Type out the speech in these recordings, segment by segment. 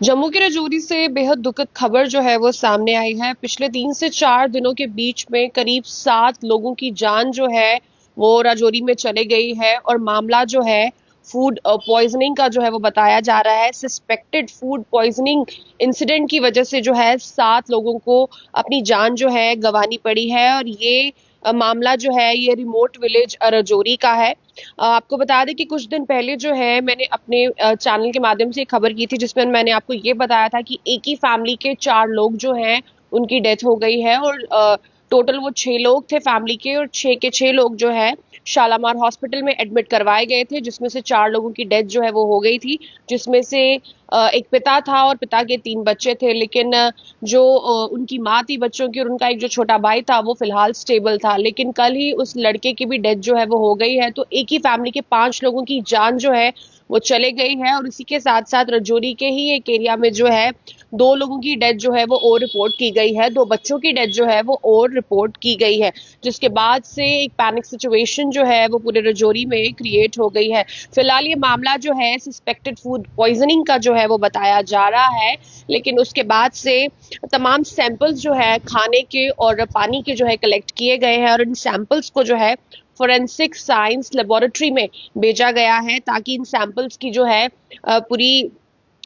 जम्मू के राजौरी से बेहद दुखद खबर जो है वो सामने आई है। पिछले 3 से 4 दिनों के बीच में करीब 7 लोगों की जान जो है वो राजौरी में चले गई है और मामला जो है फूड पॉइजनिंग का जो है वो बताया जा रहा है। सस्पेक्टेड फूड पॉइजनिंग इंसिडेंट की वजह से जो है 7 लोगों को अपनी जान जो है गंवानी पड़ी है और ये मामला जो है ये रिमोट विलेज राजौरी का है। आपको बता दें कि कुछ दिन पहले जो है मैंने अपने चैनल के माध्यम से एक खबर की थी जिसमें मैंने आपको ये बताया था कि एक ही फैमिली के 4 लोग जो हैं उनकी डेथ हो गई है और टोटल वो 6 लोग थे फैमिली के और 6 के 6 लोग जो है शालामार हॉस्पिटल में एडमिट करवाए गए थे, जिसमें से 4 लोगों की डेथ जो है वो हो गई थी, जिसमें से एक पिता था और पिता के 3 बच्चे थे। लेकिन जो उनकी माँ थी बच्चों की और उनका एक जो छोटा भाई था वो फिलहाल स्टेबल था। लेकिन कल ही उस लड़के की भी डेथ जो है वो हो गई है। तो एक ही फैमिली के 5 लोगों की जान जो है वो चले गई है और इसी के साथ साथ राजौरी के ही एक एरिया में जो है 2 लोगों की डेथ जो है वो और रिपोर्ट की गई है, 2 बच्चों की डेथ जो है वो और रिपोर्ट की गई है, जिसके बाद से एक पैनिक सिचुएशन जो है वो पूरे राजौरी में क्रिएट हो गई है। फिलहाल ये मामला जो है सस्पेक्टेड फूड पॉइजनिंग का जो है वो बताया जा रहा है, लेकिन उसके बाद से तमाम सैंपल्स जो है खाने के और पानी के जो है कलेक्ट किए गए हैं और इन सैंपल्स को जो है फोरेंसिक साइंस लेबोरेटरी में भेजा गया है ताकि इन सैंपल्स की जो है पूरी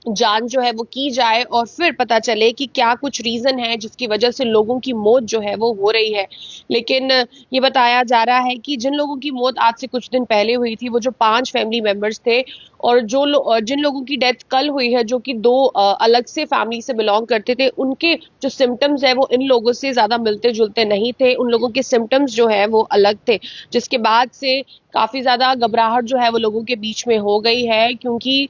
जांच जो है वो की जाए और फिर पता चले कि क्या कुछ रीजन है जिसकी वजह से लोगों की मौत जो है वो हो रही है। लेकिन ये बताया जा रहा है कि जिन लोगों की मौत आज से कुछ दिन पहले हुई थी वो जो 5 फैमिली मेंबर्स थे और जिन लोगों की डेथ कल हुई है जो कि 2 अलग से फैमिली से बिलोंग करते थे, उनके जो सिम्टम्स है वो इन लोगों से ज्यादा मिलते जुलते नहीं थे। उन लोगों के सिम्टम्स जो है वो अलग थे, जिसके बाद से काफी ज्यादा घबराहट जो है वो लोगों के बीच में हो गई है, क्योंकि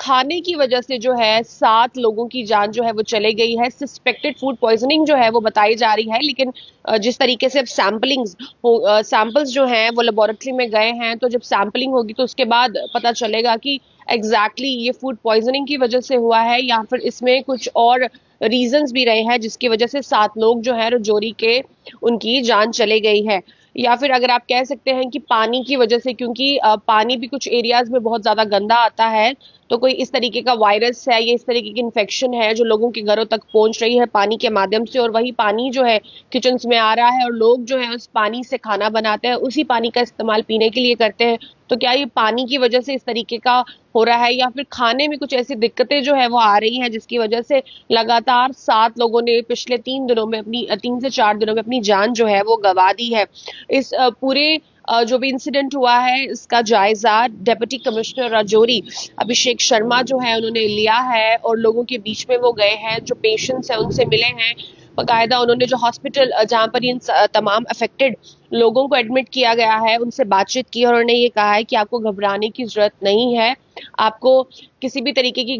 खाने की वजह से जो है 7 लोगों की जान जो है वो चले गई है। सस्पेक्टेड फूड पॉइजनिंग जो है वो बताई जा रही है, लेकिन जिस तरीके से अब सैंपल्स जो हैं वो लेबोरेटरी में गए हैं, तो जब सैंपलिंग होगी तो उसके बाद पता चलेगा कि एग्जैक्टली ये फूड पॉइजनिंग की वजह से हुआ है या फिर इसमें कुछ और रीजंस भी रहे हैं जिसकी वजह से 7 लोग जो है राजौरी के उनकी जान चले गई है। या फिर अगर आप कह सकते हैं कि पानी की वजह से, क्योंकि पानी भी कुछ एरियाज में बहुत ज्यादा गंदा आता है, तो कोई इस तरीके का वायरस है या इस तरीके की इन्फेक्शन है जो लोगों के घरों तक पहुंच रही है पानी के माध्यम से, और वही पानी जो है किचन्स में आ रहा है और लोग जो है उस पानी से खाना बनाते हैं, उसी पानी का इस्तेमाल पीने के लिए करते हैं। तो क्या ये पानी की वजह से इस तरीके का हो रहा है या फिर खाने में कुछ ऐसी दिक्कतें जो है वो आ रही हैं जिसकी वजह से लगातार 7 लोगों ने पिछले 3 दिनों में अपनी 3 से 4 दिनों में अपनी जान जो है वो गंवा दी है। इस पूरे जो भी इंसिडेंट हुआ है इसका जायजा डेप्यूटी कमिश्नर राजौरी अभिषेक शर्मा जो है उन्होंने लिया है और लोगों के बीच में वो गए हैं, जो पेशेंट्स हैं उनसे मिले हैं। बाकायदा उन्होंने जो हॉस्पिटल जहाँ पर इन तमाम अफेक्टेड लोगों को एडमिट किया गया है उनसे बातचीत की और उन्होंने ये कहा है कि आपको घबराने की जरूरत नहीं है, आपको किसी भी तरीके की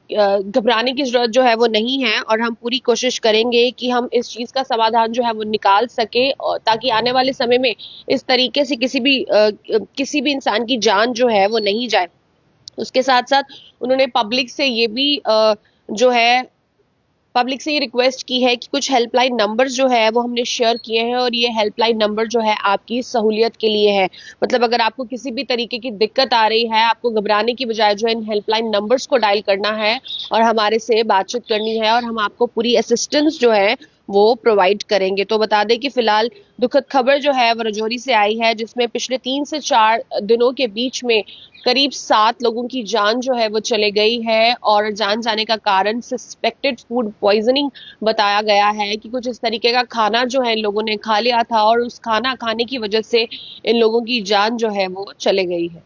घबराने की जरूरत जो है वो नहीं है और हम पूरी कोशिश करेंगे कि हम इस चीज का समाधान जो है वो निकाल सके, और ताकि आने वाले समय में इस तरीके से किसी भी इंसान की जान जो है वो नहीं जाए। उसके साथ साथ उन्होंने जो है पब्लिक से ये रिक्वेस्ट की है कि कुछ हेल्पलाइन नंबर्स जो है वो हमने शेयर किए हैं और ये हेल्पलाइन नंबर जो है आपकी सहूलियत के लिए है। मतलब अगर आपको किसी भी तरीके की दिक्कत आ रही है, आपको घबराने की बजाय जो है इन हेल्पलाइन नंबर्स को डायल करना है और हमारे से बातचीत करनी है और हम आपको पूरी असिस्टेंस जो है वो प्रोवाइड करेंगे। तो बता दें कि फिलहाल दुखद खबर जो है वो राजौरी से आई है, जिसमें पिछले 3 से 4 दिनों के बीच में करीब 7 लोगों की जान जो है वो चले गई है और जान जाने का कारण सस्पेक्टेड फूड पॉइजनिंग बताया गया है कि कुछ इस तरीके का खाना जो है इन लोगों ने खा लिया था और उस खाना खाने की वजह से इन लोगों की जान जो है वो चले गई है।